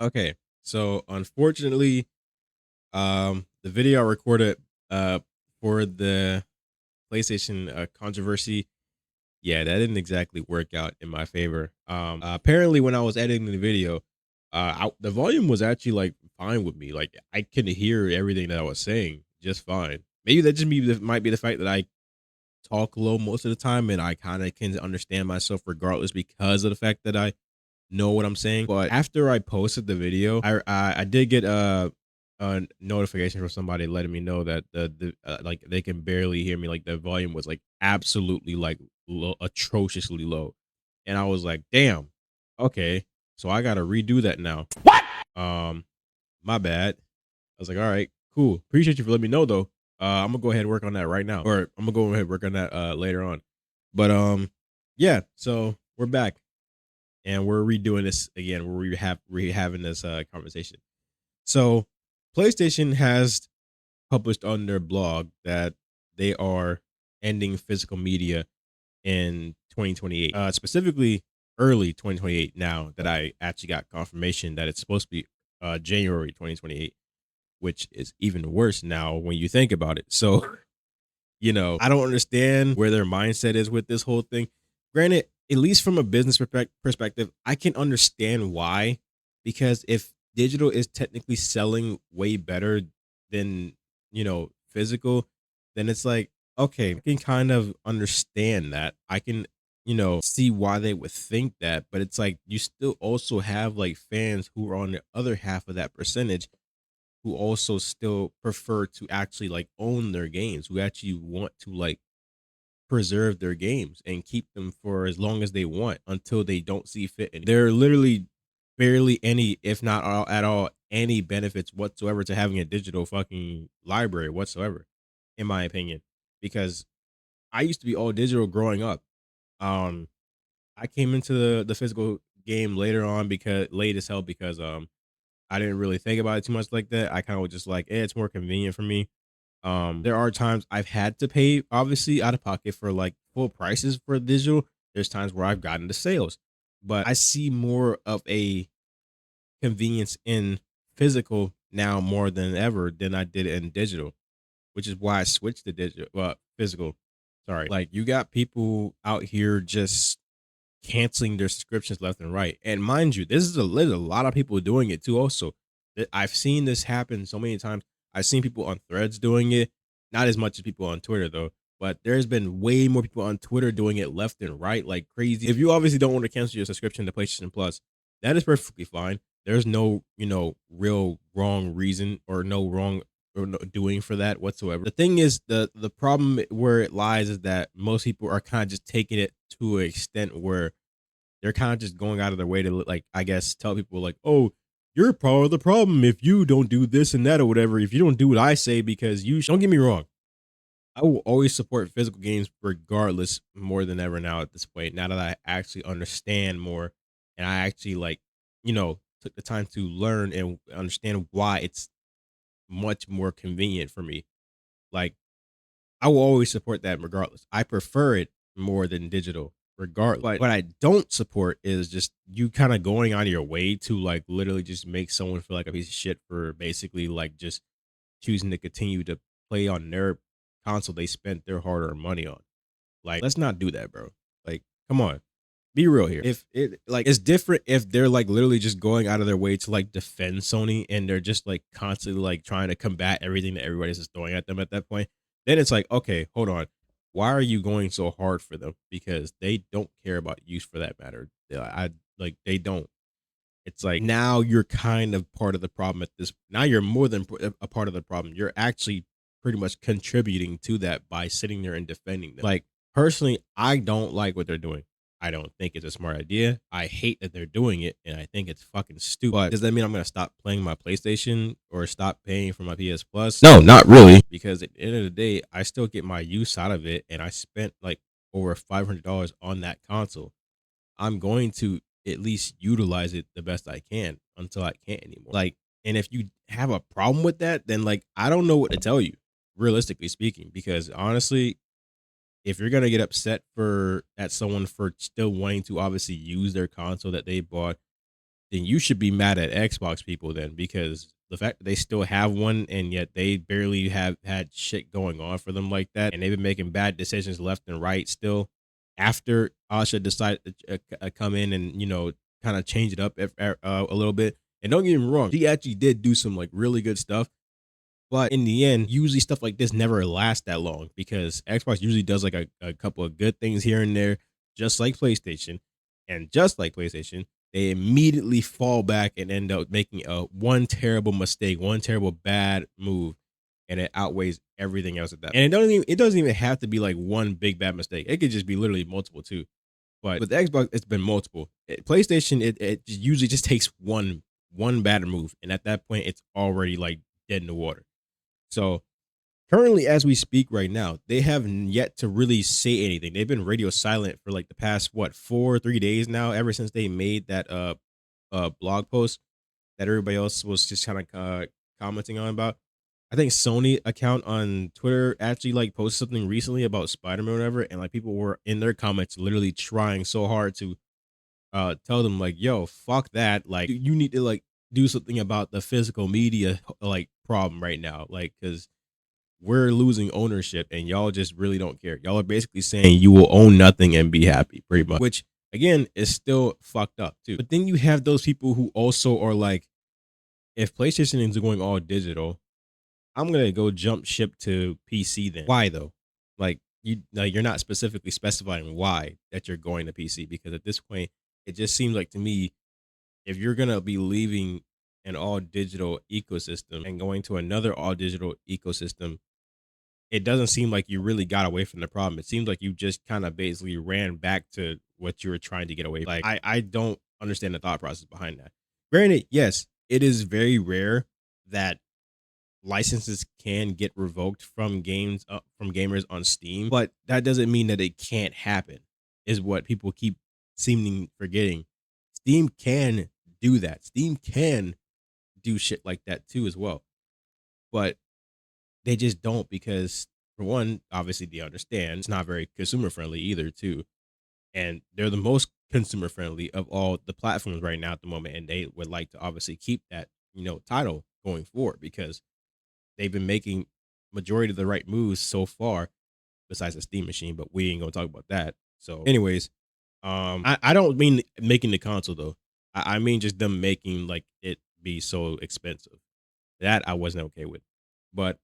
Okay, so unfortunately, the video I recorded for the PlayStation controversy, yeah, that didn't exactly work out in my favor. Apparently, when I was editing the video, the volume was actually like fine with me. Like I could hear everything that I was saying just fine. Maybe that just might be the fact that I talk low most of the time, and I kind of can understand myself regardless because of the fact that I know what I'm saying. But after I posted the video, I did get a notification from somebody letting me know that like they can barely hear me. Like the volume was like absolutely like atrociously low, and I was like, damn, okay, so I got to redo that now. Um, my bad. I was like, all right, cool. Appreciate you for letting me know though. I'm gonna go ahead and work on that right now, or I'm gonna go ahead and work on that later on. But yeah. So we're back and we're redoing this again. We're rehaving this conversation. So PlayStation has published on their blog that they are ending physical media in 2028, specifically early 2028. Now that I actually got confirmation that it's supposed to be January 2028, which is even worse now when you think about it. So I don't understand where their mindset is with this whole thing. Granted, at least from a business perspective, I can understand why. Because if digital is technically selling way better than, physical, then it's like, okay, I can kind of understand that. I can, see why they would think that. But it's like you still also have like fans who are on the other half of that percentage who also still prefer to actually like own their games, who actually want to like preserve their games and keep them for as long as they want until they don't see fit. And there are literally barely any, if not all, at all, any benefits whatsoever to having a digital fucking library whatsoever, in my opinion. Because I used to be all digital growing up. Um, I came into the physical game later on because late as hell because I didn't really think about it too much like that. I kind of was just like, it's more convenient for me. There are times I've had to pay obviously out of pocket for like full prices for digital. There's times where I've gotten the sales, but I see more of a convenience in physical now more than ever than I did in digital, which is why I switched to digital, physical. Sorry. Like you got people out here just canceling their subscriptions left and right. And mind you, there's a lot of people doing it too. Also, I've seen this happen so many times. I've seen people on Threads doing it, not as much as people on Twitter though. But there's been way more people on Twitter doing it left and right, like crazy. If you obviously don't want to cancel your subscription to PlayStation Plus, that is perfectly fine. There's no, real wrong reason or no wrong or no doing for that whatsoever. The thing is, the problem where it lies is that most people are kind of just taking it to an extent where they're kind of just going out of their way to like, I guess, tell people like, oh, you're part of the problem if you don't do this and that or whatever. If you don't do what I say, because don't get me wrong, I will always support physical games regardless more than ever now at this point. Now that I actually understand more and I actually like, took the time to learn and understand why it's much more convenient for me. Like I will always support that regardless. I prefer it more than digital regardless. But what I don't support is just you kind of going out of your way to like literally just make someone feel like a piece of shit for basically like just choosing to continue to play on their console they spent their hard-earned money on. Like, let's not do that, bro. Like, come on. Be real here. If it like it's different if they're like literally just going out of their way to like defend Sony and they're just like constantly like trying to combat everything that everybody's just throwing at them at that point. Then it's like, okay, hold on. Why are you going so hard for them? Because they don't care about you for that matter. I like they don't. It's like now you're kind of part of the problem at this. Now you're more than a part of the problem. You're actually pretty much contributing to that by sitting there and defending them. Like personally, I don't like what they're doing. I don't think it's a smart idea. I hate that they're doing it, and I think it's fucking stupid. But does that mean I'm gonna stop playing my PlayStation or stop paying for my PS Plus? No, not really. Because at the end of the day, I still get my use out of it, and I spent like over $500 on that console. I'm going to at least utilize it the best I can until I can't anymore. Like, and if you have a problem with that, then like I don't know what to tell you, realistically speaking, because honestly, if you're gonna get upset at someone for still wanting to obviously use their console that they bought, then you should be mad at Xbox people then, because the fact that they still have one and yet they barely have had shit going on for them like that, and they've been making bad decisions left and right still after Asha decided to come in and kind of change it up a little bit. And don't get me wrong, she actually did do some like really good stuff. But in the end, usually stuff like this never lasts that long because Xbox usually does like a couple of good things here and there, just like PlayStation. And just like PlayStation, they immediately fall back and end up making one terrible mistake, one terrible bad move, and it outweighs everything else at that. And it doesn't even have to be like one big bad mistake. It could just be literally multiple too. But with Xbox, it's been multiple. PlayStation, it usually just takes one bad move, and at that point, it's already like dead in the water. So currently, as we speak right now, they have yet to really say anything. They've been radio silent for like the past 3 days now, ever since they made that blog post that everybody else was just kind of commenting on about. I think Sony account on Twitter actually like posted something recently about Spider-Man or whatever, and like people were in their comments literally trying so hard to tell them like, yo, fuck that. Like you need to like do something about the physical media like problem right now. Like, cause we're losing ownership and y'all just really don't care. Y'all are basically saying you will own nothing and be happy, pretty much. Which again is still fucked up too. But then you have those people who also are like, if PlayStation is going all digital, I'm gonna go jump ship to PC then. Why though? You're not specifically specifying why that you're going to PC, because at this point, it just seems like to me, if you're gonna be leaving an all digital ecosystem and going to another all digital ecosystem, it doesn't seem like you really got away from the problem. It seems like you just kind of basically ran back to what you were trying to get away from. Like I don't understand the thought process behind that. Granted, yes, it is very rare that licenses can get revoked from games from gamers on Steam, but that doesn't mean that it can't happen. Is what people keep seeming forgetting. Steam can do that. Steam can do shit like that too as well. But they just don't, because for one, obviously they understand it's not very consumer friendly either too. And they're the most consumer friendly of all the platforms right now at the moment, and they would like to obviously keep that, title going forward, because they've been making majority of the right moves so far, besides the Steam machine, but we ain't gonna talk about that. So, anyways, I don't mean making the console though. I mean just them making like it be so expensive. That I wasn't okay with. But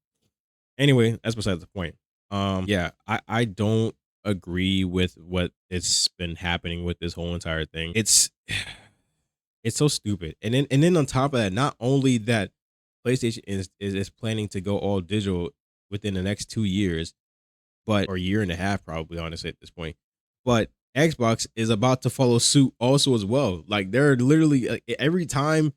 anyway, that's besides the point. Yeah, I don't agree with what it's been happening with this whole entire thing. It's so stupid. And then on top of that, not only that PlayStation is planning to go all digital within the next 2 years, but or year and a half probably, honestly, at this point. But Xbox is about to follow suit also as well. Like they're literally every time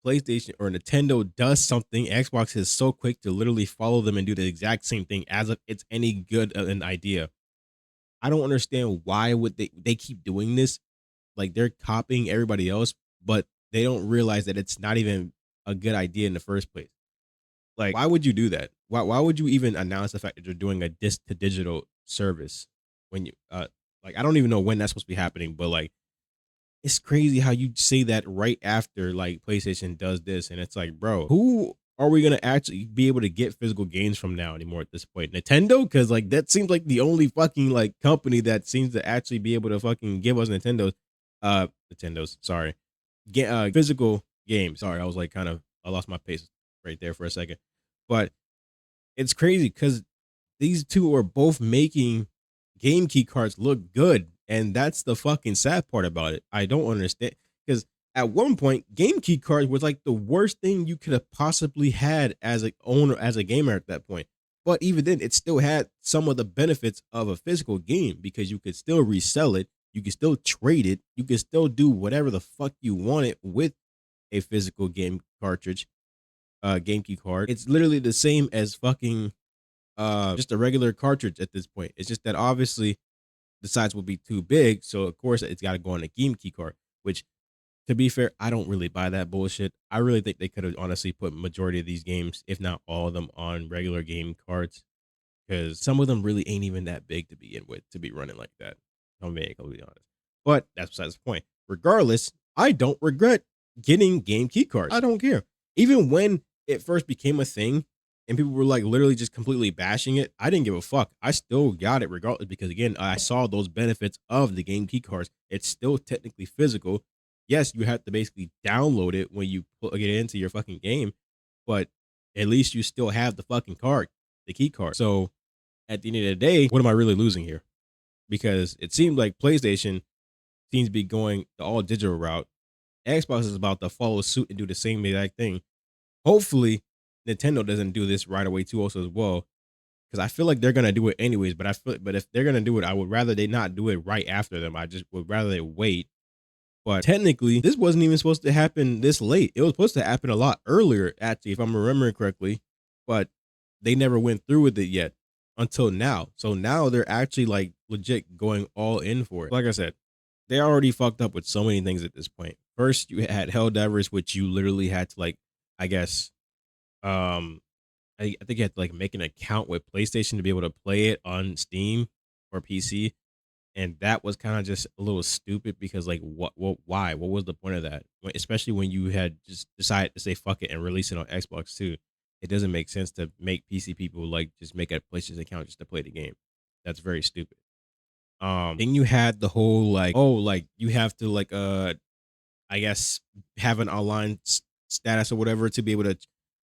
PlayStation or Nintendo does something, Xbox is so quick to literally follow them and do the exact same thing as if it's any good an idea. I don't understand why would they keep doing this. Like they're copying everybody else, but they don't realize that it's not even a good idea in the first place. Like, why would you do that? Why would you even announce the fact that you're doing a disc to digital service when you like I don't even know when that's supposed to be happening, but like it's crazy how you say that right after like PlayStation does this, and it's like, bro, who are we gonna actually be able to get physical games from now anymore at this point? Nintendo? Because like that seems like the only fucking like company that seems to actually be able to fucking give us Nintendo's, sorry, physical games. Sorry, I was like I lost my pace right there for a second, but it's crazy because these two are both making game key cards look good. And that's the fucking sad part about it. I don't understand, because at one point, game key cards was like the worst thing you could have possibly had as a owner, as a gamer at that point. But even then, it still had some of the benefits of a physical game, because you could still resell it, you could still trade it, you could still do whatever the fuck you wanted with a physical game cartridge, game key card. It's literally the same as fucking just a regular cartridge at this point. It's just that obviously the size will be too big, so of course it's got to go on a game key card. Which, to be fair, I don't really buy that bullshit. I really think they could have honestly put majority of these games, if not all of them, on regular game cards, because some of them really ain't even that big to begin with to be running like that. I'm being completely honest, but that's besides the point. Regardless, I don't regret getting game key cards. I don't care. Even when it first became a thing and people were like literally just completely bashing it, I didn't give a fuck. I still got it regardless because again, I saw those benefits of the game key cards. It's still technically physical. Yes, you have to basically download it when you plug it into your fucking game, but at least you still have the fucking card, the key card. So at the end of the day, what am I really losing here? Because it seems like PlayStation seems to be going the all digital route. Xbox is about to follow suit and do the same exact thing. Hopefully, Nintendo doesn't do this right away too, also as well, because I feel like they're gonna do it anyways. But if they're gonna do it, I would rather they not do it right after them. I just would rather they wait. But technically, this wasn't even supposed to happen this late. It was supposed to happen a lot earlier, actually, if I'm remembering correctly. But they never went through with it yet until now. So now they're actually like legit going all in for it. Like I said, they already fucked up with so many things at this point. First, you had Helldivers, which you literally had to like, I guess, um, I think you had to like make an account with PlayStation to be able to play it on Steam or PC, and that was kind of just a little stupid because like, why? What was the point of that? Especially when you had just decided to say fuck it and release it on Xbox too. It doesn't make sense to make PC people like just make a PlayStation account just to play the game. That's very stupid. Then you had the whole like, oh, like you have to like I guess have an online status or whatever to be able to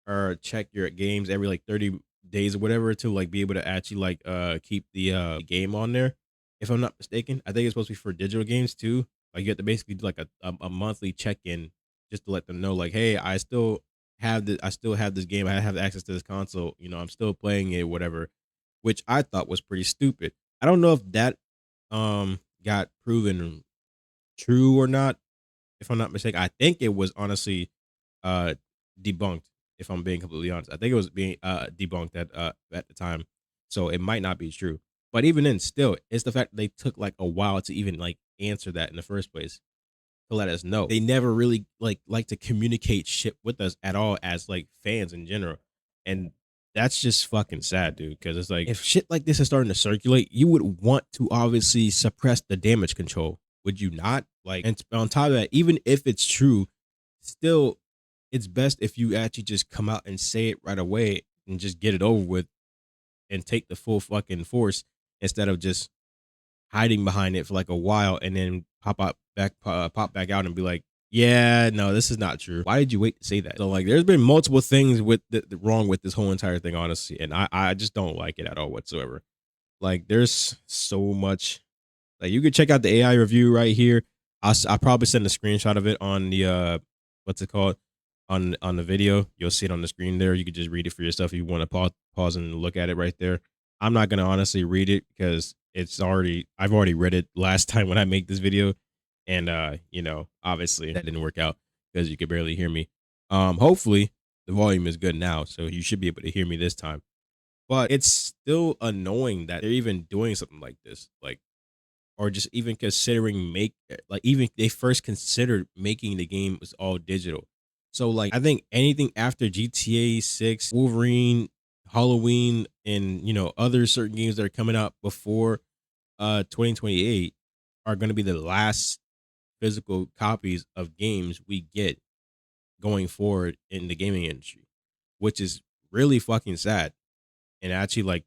or check your games every like 30 days or whatever to like be able to actually like keep the game on there. If I'm not mistaken, I think it's supposed to be for digital games too. Like you have to basically do like a monthly check-in just to let them know like, hey, I still have this game. I have access to this console. You know, I'm still playing it, whatever, which I thought was pretty stupid. I don't know if that got proven true or not. If I'm not mistaken, I think it was honestly uh debunked. If I'm being completely honest, I think it was being debunked at the time, so it might not be true. But even then, still, it's the fact that they took like a while to even like answer that in the first place to let us know. They never really like to communicate shit with us at all as like fans in general. And that's just fucking sad, dude. Because it's like if shit like this is starting to circulate, you would want to obviously suppress the damage control, would you not? Like, and on top of that, even if it's true, still, it's best if you actually just come out and say it right away and just get it over with and take the full fucking force instead of just hiding behind it for like a while and then pop back out and be like, yeah, no, this is not true. Why did you wait to say that? So like, there's been multiple things with wrong with this whole entire thing, honestly, and I just don't like it at all whatsoever. Like, there's so much. Like, you could check out the AI review right here. I'll probably send a screenshot of it on the what's it called on the video. You'll see it on the screen there. You could just read it for yourself if you want to pause and look at it right there. I'm not gonna honestly read it because I've already read it last time when I make this video, and you know, obviously that didn't work out because you could barely hear me. Hopefully the volume is good now, so you should be able to hear me this time. But it's still annoying that they're even doing something like this, like, or just even considering like even they first considered making the game was all digital. So like I think anything after GTA 6, Wolverine, Halloween, and you know other certain games that are coming out before 2028 are going to be the last physical copies of games we get going forward in the gaming industry, which is really fucking sad and actually like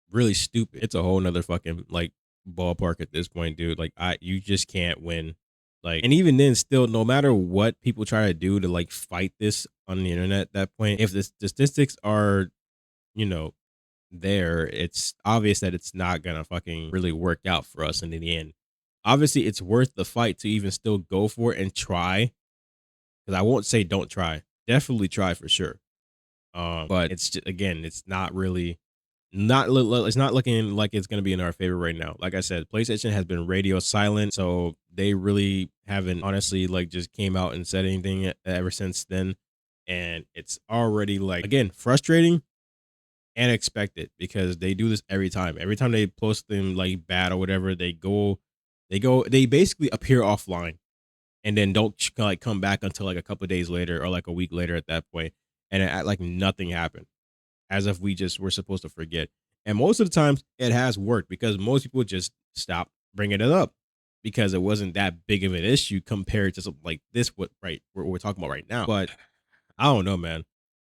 really stupid. It's a whole nother fucking like ballpark at this point, dude. Like you just can't win. Like, and even then, still, no matter what people try to do to like fight this on the internet at that point, if the statistics are, you know, there, it's obvious that it's not gonna fucking really work out for us in the end. Obviously, it's worth the fight to even still go for it and try. Because I won't say don't try. Definitely try for sure. But it's just, again, it's not really it's not looking like it's going to be in our favor right now. Like I said, PlayStation has been radio silent, so they really haven't honestly like just came out and said anything ever since then. And it's already like, again, frustrating and expected because they do this every time. Every time they post them like bad or whatever, they basically appear offline and then don't like come back until like a couple of days later or like a week later at that point, and it act like nothing happened, as if we just were supposed to forget. And most of the times it has worked because most people just stop bringing it up. because it wasn't that big of an issue compared to something like this, what what we're talking about right now. But I don't know, man.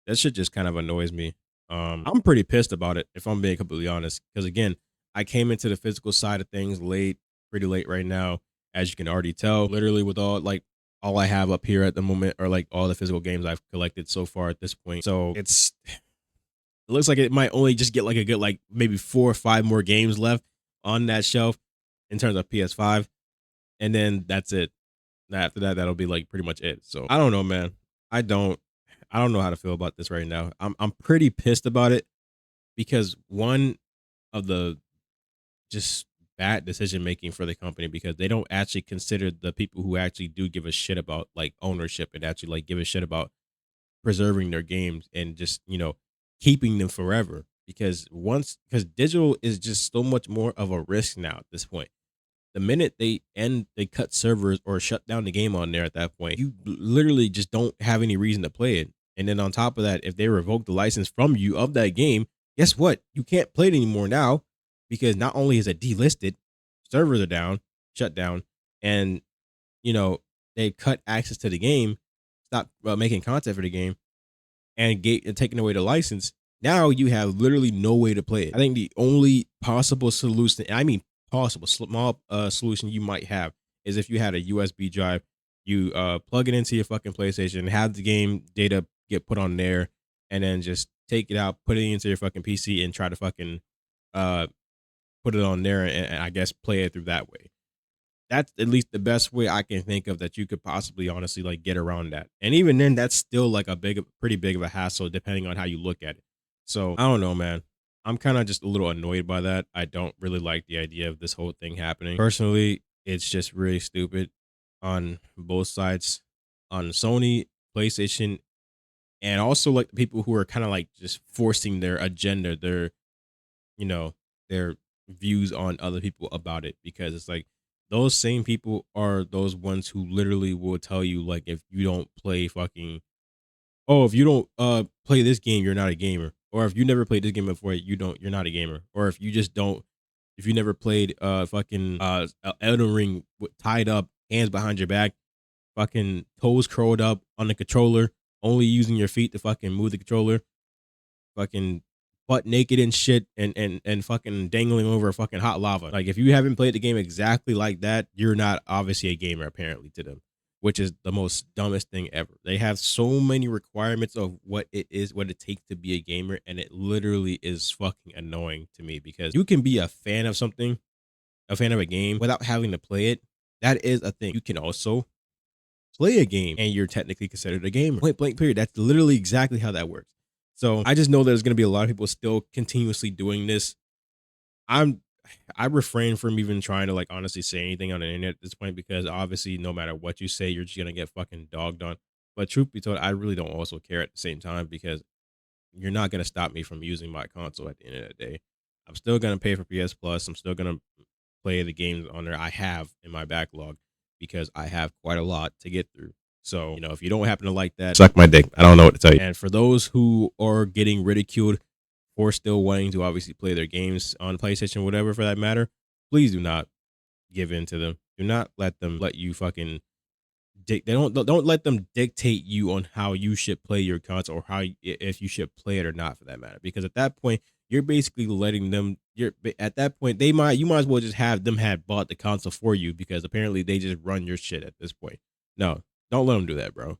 That shit just kind of annoys me. I'm pretty pissed about it, if I'm being completely honest. Because again, I came into the physical side of things late, pretty late right now, as you can already tell. Literally, with all I have up here at the moment are like all the physical games I've collected so far at this point. So it looks like it might only just get like a good like maybe 4 or 5 more games left on that shelf in terms of PS5, and then that's it. After that, that'll be like pretty much it. So I don't know, man. I don't I don't know how to feel about this right now. I'm pretty pissed about it because one of the just bad decision making for the company, because they don't actually consider the people who actually do give a shit about like ownership and actually like give a shit about preserving their games and just, keeping them forever. Because digital is just so much more of a risk now at this point. The minute they cut servers or shut down the game on there at that point, you literally just don't have any reason to play it. And then on top of that, if they revoke the license from you of that game, guess what? You can't play it anymore now, because not only is it delisted, servers are down, shut down, and you know they cut access to the game, stop making content for the game, and taking away the license. Now you have literally no way to play it. I think the only possible solution, I mean possible small solution you might have, is if you had a USB drive, you plug it into your fucking PlayStation, have the game data get put on there, and then just take it out, put it into your fucking PC, and try to fucking uh put it on there, and I guess play it through that way. That's at least the best way I can think of that you could possibly honestly like get around that. And even then, that's still like pretty big of a hassle depending on how you look at it. So I don't know, man. I'm kind of just a little annoyed by that. I don't really like the idea of this whole thing happening. Personally, it's just really stupid on both sides, on Sony, PlayStation, and also like the people who are kind of like just forcing their agenda, you know, their views on other people about it, because it's like those same people are those ones who literally will tell you like if you don't play fucking oh, if you don't play this game, you're not a gamer. Or if you never played this game before, you're not a gamer. Or if you just don't if you never played fucking Elden Ring tied up, hands behind your back, fucking toes curled up on the controller, only using your feet to fucking move the controller, fucking butt naked and shit, and fucking dangling over fucking hot lava. Like if you haven't played the game exactly like that, you're not obviously a gamer apparently to them, which is the most dumbest thing ever. They have so many requirements of what it is, what it takes to be a gamer, and it literally is fucking annoying to me, because you can be a fan of something, a fan of a game without having to play it. That is a thing. You can also play a game and you're technically considered a gamer. Point blank period. That's literally exactly how that works. So I just know there's going to be a lot of people still continuously doing this. I'm I refrain from even trying to like honestly say anything on the internet at this point, because obviously no matter what you say, you're just gonna get fucking dogged on. But truth be told, I really don't also care at the same time, because you're not gonna stop me from using my console at the end of the day. I'm still gonna pay for PS Plus. I'm still gonna play the games on there I have in my backlog, because I have quite a lot to get through. So, if you don't happen to like that, suck my dick. I don't know what to tell you. And for those who are getting ridiculed for still wanting to obviously play their games on PlayStation, whatever for that matter, please do not give in to them. Do not let them let you fucking they don't let them dictate you on how you should play your console, or if you should play it or not for that matter. Because at that point, you're basically letting them. At that point you might as well just have them had bought the console for you, because apparently they just run your shit at this point. No, don't let them do that, bro.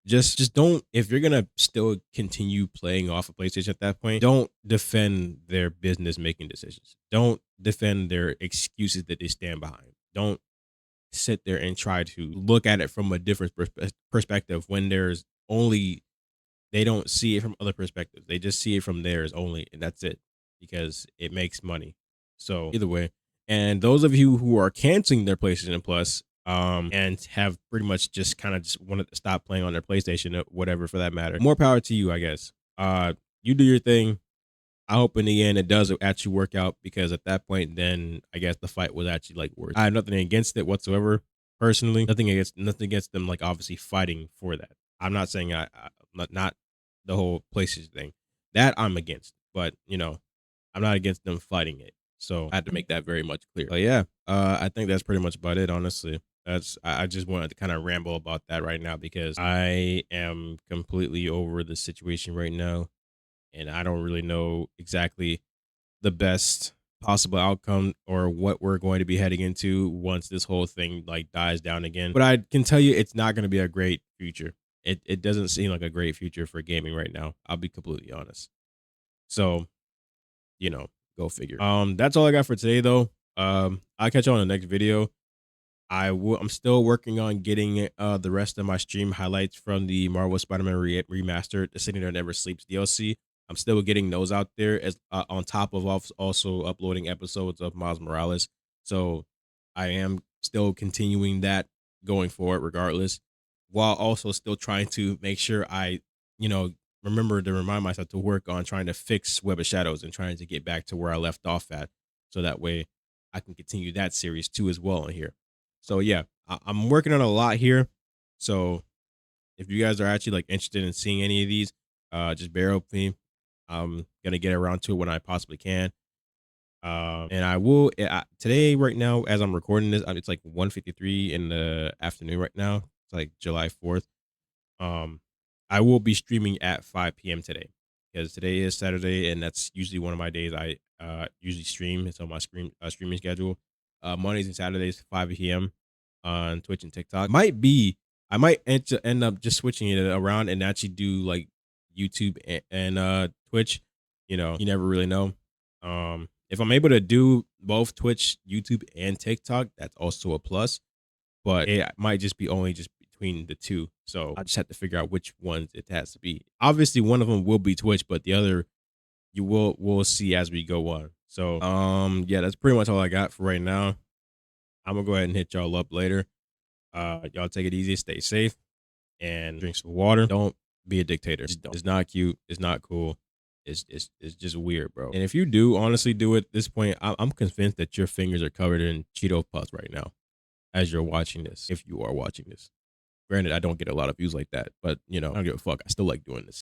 Just don't. If you're gonna still continue playing off of PlayStation at that point, don't defend their business making decisions. Don't defend their excuses that they stand behind. Don't sit there and try to look at it from a different perspective, when there's only they don't see it from other perspectives. They just see it from theirs only, and that's it, because it makes money. So either way, and those of you who are canceling their PlayStation Plus, and have pretty much just kind of just wanted to stop playing on their PlayStation or whatever for that matter, more power to you, I guess. You do your thing. I hope in the end it does actually work out, because at that point, then I guess the fight was actually like worth. I have nothing against it whatsoever, personally. Nothing against them, like obviously fighting for that. I'm not saying not the whole PlayStation thing that I'm against, but I'm not against them fighting it. So I had to make that very much clear. But yeah, I think that's pretty much about it, honestly. I just wanted to kind of ramble about that right now because I am completely over the situation right now, and I don't really know exactly the best possible outcome or what we're going to be heading into once this whole thing like dies down again. But I can tell you it's not going to be a great future. It doesn't seem like a great future for gaming right now. I'll be completely honest. So, you know, go figure. That's all I got for today though. I'll catch you on the next video. I'm still working on getting the rest of my stream highlights from the Marvel Spider-Man remastered, The City That Never Sleeps DLC. I'm still getting those out there as on top of also uploading episodes of Miles Morales. So I am still continuing that going forward, regardless, while also still trying to make sure I, you know, remember to remind myself to work on trying to fix Web of Shadows and trying to get back to where I left off at, so that way I can continue that series too as well in here. So yeah, I'm working on a lot here. So if you guys are actually like interested in seeing any of these, just bear with me. I'm gonna get around to it when I possibly can. And I will today right now as I'm recording this, it's like 1:53 in the afternoon right now. It's like July 4th. Um, I will be streaming at 5 p.m. today because today is Saturday, and that's usually one of my days I usually stream. It's on my streaming schedule. Mondays and Saturdays, 5 p.m. on Twitch and TikTok. I might end up just switching it around and actually do like YouTube and Twitch. You never really know. If I'm able to do both Twitch, YouTube, and TikTok, that's also a plus. But it might just be only just between the two. So I just have to figure out which ones it has to be. Obviously, one of them will be Twitch, but the other we'll see as we go on. So yeah, that's pretty much all I got for right now. I'm gonna go ahead and hit y'all up later. Y'all take it easy, stay safe, and drink some water. Don't be a dictator. Just don't. It's not cute. It's not cool. It's just weird, bro. And if you do honestly do it at this point, I'm convinced that your fingers are covered in Cheeto puffs right now as you're watching this. If you are watching this, granted, I don't get a lot of views like that, but I don't give a fuck. I still like doing this.